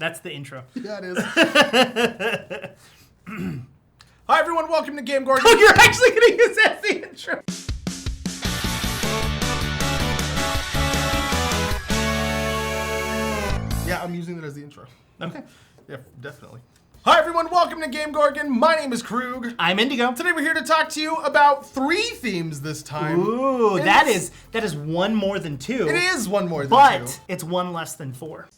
That's the intro. Yeah, it is. Hi, everyone. Welcome to GameGorgon. Oh, you're actually going to use that as the intro. Yeah, I'm using it as the intro. Okay. Yeah, definitely. Hi, everyone. Welcome to GameGorgon. My name is Krug. I'm Indigo. Today, we're here to talk to you about 3 themes this time. Ooh, that is one more than 2. It is one more than 2. But it's one less than 4.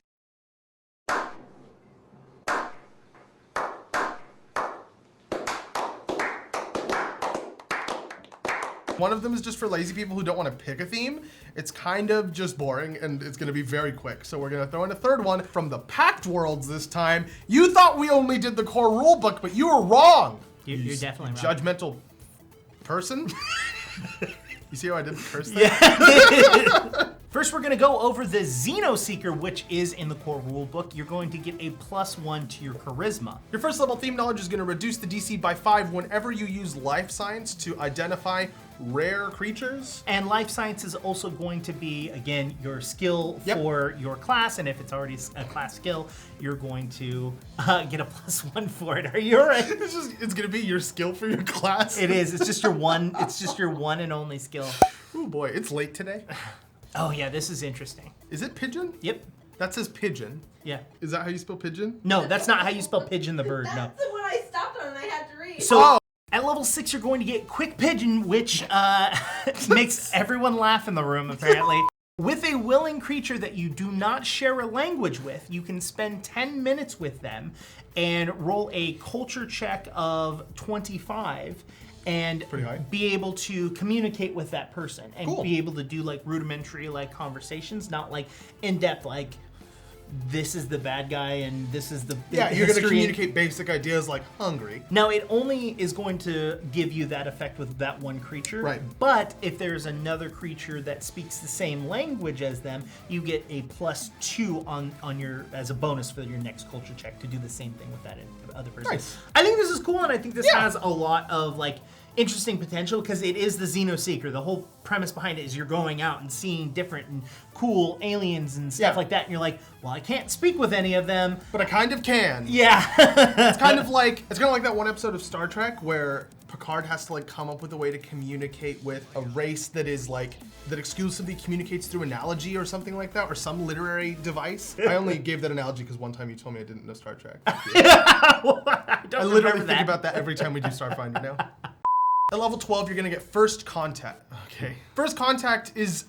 One of them is just for lazy people who don't want to pick a theme. It's kind of just boring, and it's going to be very quick. So we're going to throw in a third one from the Pact Worlds this time. You thought we only did the core rulebook, but you were wrong. You're definitely wrong. Judgmental person. You see how I did the curse thing? Yeah. First, we're going to go over the Xenoseeker, which is in the core rulebook. You're going to get a +1 to your charisma. Your first level theme knowledge is going to reduce the DC by 5 whenever you use life science to identify rare creatures. And life science is also going to be, again, your skill for your class. And if it's already a class skill, you're going to get a +1 for it. Are you all right? It's going to be your skill for your class. It is. It's just your one. It's just your one and only skill. Oh boy, it's late today. Oh yeah, this is interesting. Is it Pigeon? Yep. That says Pigeon. Yeah. Is that how you spell pigeon? No, that's not how you spell pigeon the bird. No. That's the one I stopped on and I had to read. So at level 6, you're going to get Quick Pigeon, which makes everyone laugh in the room, apparently. With a willing creature that you do not share a language with, you can spend 10 minutes with them and roll a culture check of 25 and be able to communicate with that person and be able to do like rudimentary like conversations, not like in-depth like this is the bad guy and this is the you're going to communicate basic ideas like hungry. Now, it only is going to give you that effect with that one creature. Right. But if there's another creature that speaks the same language as them, you get a +2 on your as a bonus for your next culture check to do the same thing with that other person. Nice. I think this is cool, and I think this has a lot of like interesting potential because it is the Xenoseeker. The whole premise behind it is you're going out and seeing different and cool aliens and stuff like that, and you're like, well, I can't speak with any of them, but I kind of can. Yeah. It's kind of like that one episode of Star Trek where Picard has to like come up with a way to communicate with a race that is like that exclusively communicates through analogy or something like that, or some literary device. I only gave that analogy because one time you told me I didn't know Star Trek. I literally think about that every time we do Starfinder now. At level 12, you're gonna get First Contact. Okay. First Contact is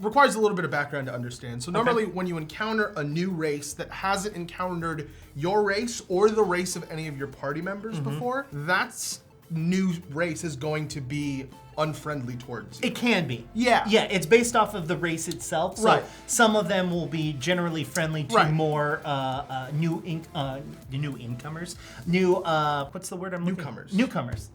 requires a little bit of background to understand. So normally when you encounter a new race that hasn't encountered your race or the race of any of your party members before, that's new race is going to be unfriendly towards you. It can be. Yeah. Yeah, it's based off of the race itself. So some of them will be generally friendly to more new incomers. New, what's the word I'm looking for? Newcomers. Newcomers.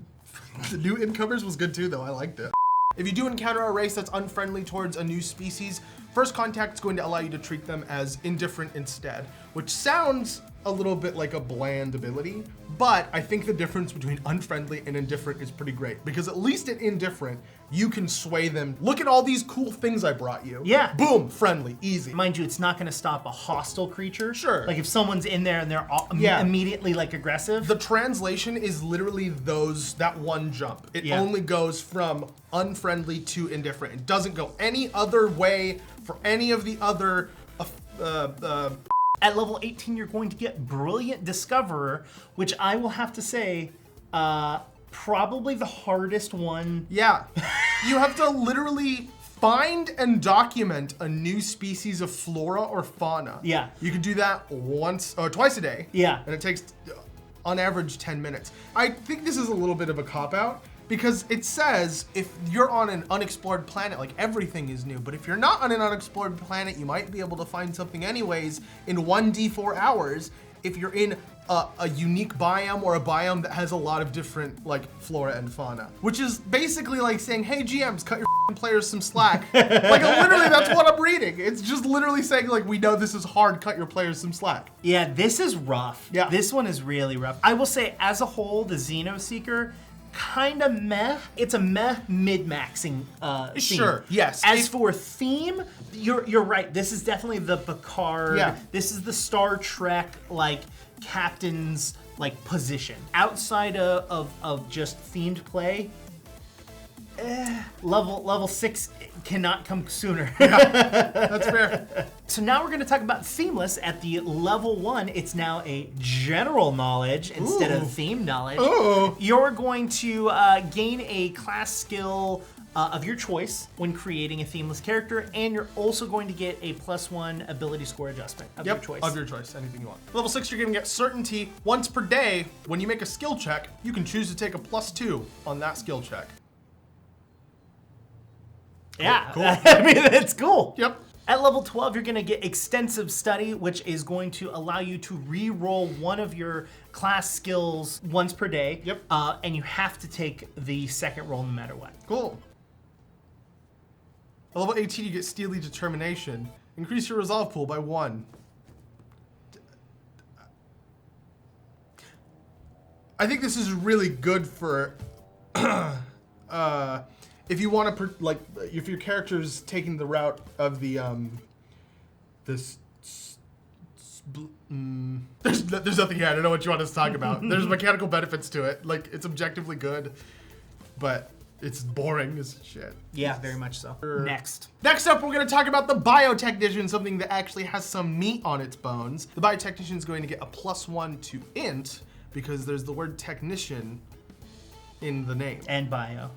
The new incomers was good too, though. I liked it. If you do encounter a race that's unfriendly towards a new species, First Contact is going to allow you to treat them as indifferent instead, which sounds a little bit like a bland ability, but I think the difference between unfriendly and indifferent is pretty great, because at least in indifferent, you can sway them. Look at all these cool things I brought you. Yeah. Boom, friendly, easy. Mind you, it's not gonna stop a hostile creature. Sure. Like if someone's in there and they're immediately like aggressive. The translation is literally that one jump. It only goes from unfriendly to indifferent. It doesn't go any other way for any of the other At level 18, you're going to get Brilliant Discoverer, which I will have to say, probably the hardest one. Yeah. You have to literally find and document a new species of flora or fauna. Yeah. You can do that once or twice a day. Yeah. And it takes, on average, 10 minutes. I think this is a little bit of a cop-out, because it says if you're on an unexplored planet, like everything is new, but if you're not on an unexplored planet, you might be able to find something anyways in 1d4 hours if you're in a unique biome or a biome that has a lot of different like flora and fauna, which is basically like saying, hey GMs, cut your players some slack. Like literally that's what I'm reading. It's just literally saying like, we know this is hard, cut your players some slack. Yeah, this is rough. Yeah. This one is really rough. I will say as a whole, the Xenoseeker kind of meh. It's a meh mid-maxing theme. Sure, yes. As for theme, you're right. This is definitely the Picard. Yeah. This is the Star Trek, like, captain's, like, position. Outside of just themed play, level 6 cannot come sooner. Yeah, that's fair. So now we're going to talk about themeless. At the level 1, it's now a general knowledge instead of theme knowledge. Ooh. You're going to gain a class skill of your choice when creating a themeless character, and you're also going to get a +1 ability score adjustment of your choice. Of your choice, anything you want. Level 6, you're gonna get certainty once per day. When you make a skill check, you can choose to take a +2 on that skill check. Yeah, cool. I mean, that's cool. Yep. At level 12, you're gonna get extensive study, which is going to allow you to re-roll one of your class skills once per day. Yep. And you have to take the second roll no matter what. Cool. At level 18, you get Steely Determination. Increase your resolve pool by 1. I think this is really good for if you want to, like, if your character's taking the route of the there's nothing here. I don't know what you want us to talk about. There's mechanical benefits to it. Like, it's objectively good, but it's boring as shit. Yeah, very much so. Next up, we're going to talk about the Biotechnician, something that actually has some meat on its bones. The Biotechnician is going to get a +1 to int because there's the word technician in the name. And bio.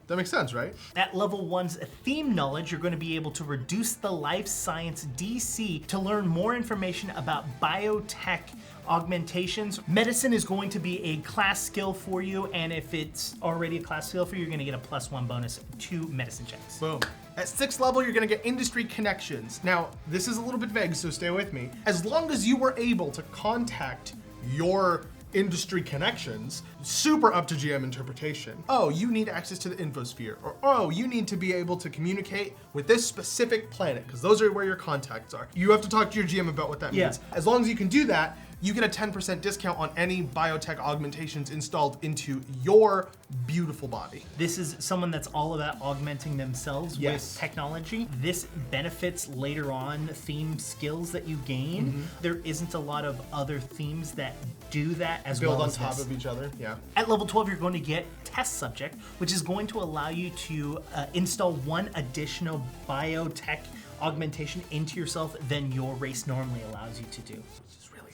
That makes sense, right? At level 1's theme knowledge, you're going to be able to reduce the life science DC to learn more information about biotech augmentations. Medicine is going to be a class skill for you, and if it's already a class skill for you, you're going to get a +1 bonus to medicine checks. Boom. At 6th level, you're going to get industry connections. Now, this is a little bit vague, so stay with me. As long as you were able to contact your industry connections, super up to GM interpretation. Oh, you need access to the infosphere, or oh, you need to be able to communicate with this specific planet, because those are where your contacts are. You have to talk to your GM about what that means. As long as you can do that, you get a 10% discount on any biotech augmentations installed into your beautiful body. This is someone that's all about augmenting themselves with technology. This benefits later on theme skills that you gain. There isn't a lot of other themes that do that as well as build on top of each other, yeah. At level 12, you're going to get Test Subject, which is going to allow you to install one additional biotech augmentation into yourself than your race normally allows you to do.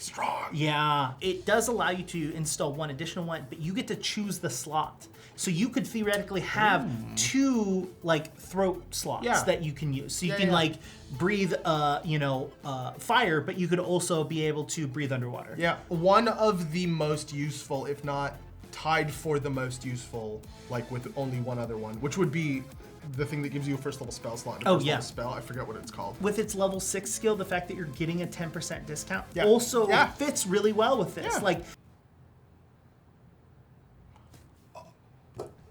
Strong. Yeah, it does allow you to install one additional one, but you get to choose the slot. So you could theoretically have 2 like throat slots that you can use. So you can like breathe, fire, but you could also be able to breathe underwater. Yeah, one of the most useful, if not tied for the most useful, like with only one other one, which would be the thing that gives you a first level spell slot. Level spell, I forget what it's called. With its level 6 skill, the fact that you're getting a 10% discount also fits really well with this. Like,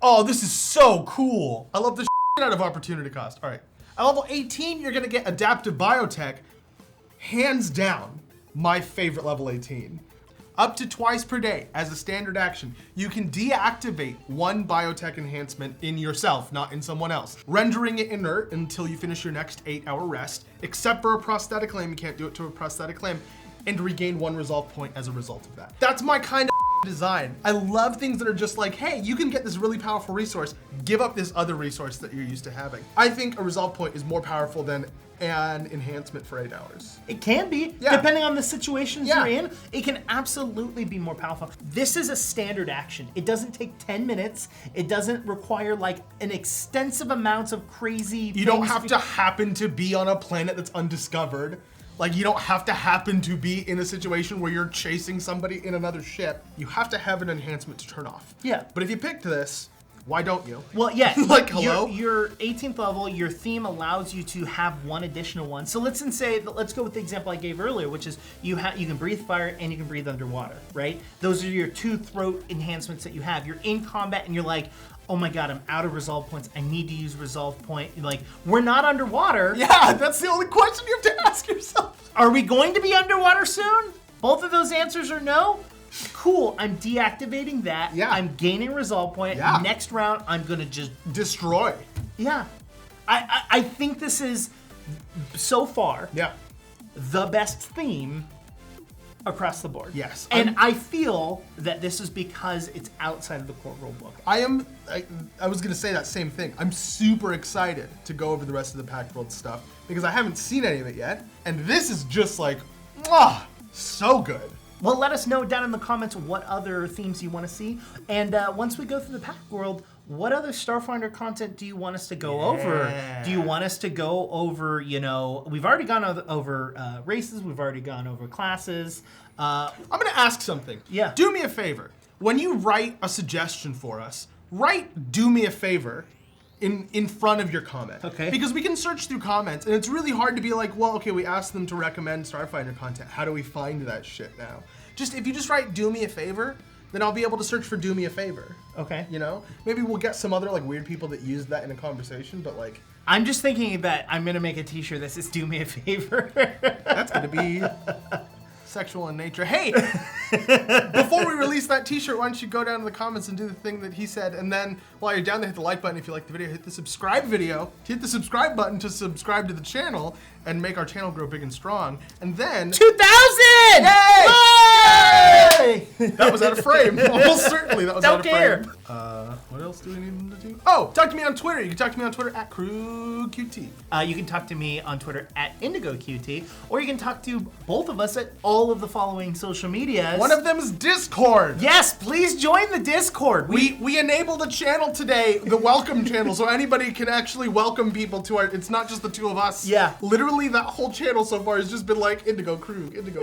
oh, this is so cool. I love the shit out of opportunity cost. All right, at level 18, you're gonna get adaptive biotech. Hands down, my favorite level 18. Up to twice per day as a standard action, you can deactivate one biotech enhancement in yourself, not in someone else, rendering it inert until you finish your next 8-hour rest, except for a prosthetic limb. You can't do it to a prosthetic limb, and regain 1 resolve point as a result of that. That's my kind of design. I love things that are just like, hey, you can get this really powerful resource, give up this other resource that you're used to having. I think a resolve point is more powerful than an enhancement for 8 hours. It can be, depending on the situations you're in. It can absolutely be more powerful. This is a standard action. It doesn't take 10 minutes. It doesn't require like an extensive amounts of crazy You don't have to happen to be on a planet that's undiscovered. Like, you don't have to happen to be in a situation where you're chasing somebody in another ship. You have to have an enhancement to turn off. Yeah. But if you picked this, why don't you? Well, yeah. Like, hello? Your 18th level, your theme allows you to have one additional one. So let's go with the example I gave earlier, which is you can breathe fire and you can breathe underwater, right? Those are your 2 throat enhancements that you have. You're in combat and you're like, oh my God, I'm out of resolve points. I need to use resolve point. You're like, we're not underwater. Yeah, that's the only question you have to ask yourself. Are we going to be underwater soon? Both of those answers are no. cool, I'm deactivating that. Yeah. I'm gaining resolve point. Yeah. Next round, I'm gonna just destroy. Yeah. I think this is, so far, the best theme across the board. Yes. And I feel that this is because it's outside of the core rulebook. I was gonna say that same thing. I'm super excited to go over the rest of the Pact Worlds stuff because I haven't seen any of it yet. And this is just like, so good. Well, let us know down in the comments what other themes you want to see. And once we go through the Pact World, what other Starfinder content do you want us to go over? Do you want us to go over, we've already gone over races, we've already gone over classes. I'm gonna ask something. Yeah. Do me a favor. When you write a suggestion for us, write "do me a favor" in front of your comment. Okay. Because we can search through comments, and it's really hard to be like, well, okay, we asked them to recommend Starfinder content. How do we find that shit now? If you just write "do me a favor," then I'll be able to search for "do me a favor." Okay. Maybe we'll get some other weird people that use that in a conversation, but I'm just thinking that I'm gonna make a t-shirt that says "do me a favor." That's gonna be sexual in nature. Hey, before we release that t-shirt, why don't you go down to the comments and do the thing that he said, and then while you're down there, hit the like button if you like the video, hit the subscribe button to subscribe to the channel and make our channel grow big and strong, and then 2,000! Yay! That was out of frame. Almost certainly that was out of frame. What else do we need them to do? Oh, talk to me on Twitter. You can talk to me on Twitter at QueueTimes. You can talk to me on Twitter at IndigoQT, or you can talk to both of us at all of the following social medias. One of them is Discord. Yes, please join the Discord. We enabled a channel today, the welcome channel, so anybody can actually welcome people to our. It's not just the two of us. Yeah. Literally, that whole channel so far has just been like Indigo Krug, Indigo.